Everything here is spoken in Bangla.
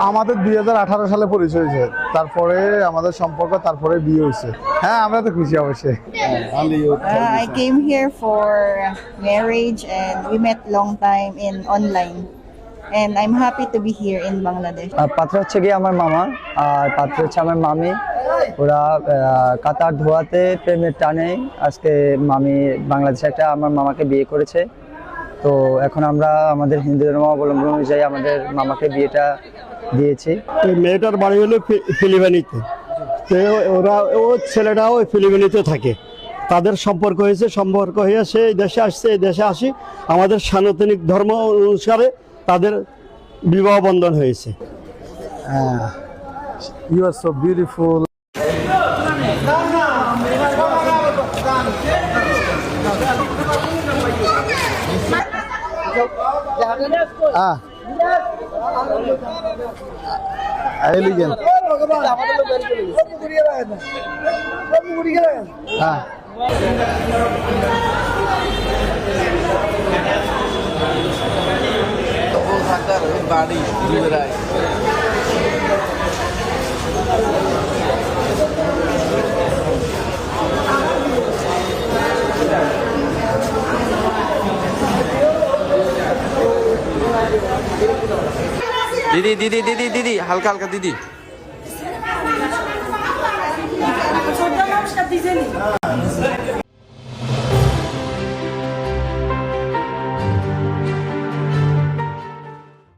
আমাদের 2018 সালে পরিচয় হয়েছে, তারপরে আমাদের সম্পর্ক, তারপরে বিয়ে হয়েছে। হ্যাঁ, আমরা তো খুশি অবশ্যই। I came here for marriage and we met long time in online. And I'm happy to be here in Bangladesh. পাত্র হচ্ছে গিয়ে আমার মামা, আর পাত্র হচ্ছে আমার মামি। ওরা কাতার ধোয়াতে প্রেমের টানে আজকে মামি বাংলাদেশে একটা আমার মামাকে বিয়ে করেছে। তো এখন আমরা আমাদের হিন্দু ধর্ম অবলম্বন অনুযায়ী আমাদের মামাকে বিয়েটা দিয়েছি। মেয়েটার বাড়ি হলো ফিলিপিনিতে, তো ও ছেলেটাও ফিলিপিনিতে থাকে। তাদের সম্পর্ক হয়েছে, সম্পর্ক হয়ে সে দেশে আসছে, এই দেশে আসি আমাদের সনাতনিক ধর্ম অনুসারে তাদের বিবাহ বন্ধন হয়েছে। You are so beautiful. Elegant. বাড়ি দিদি দিদি দিদি দিদি হালকা হালকা দিদি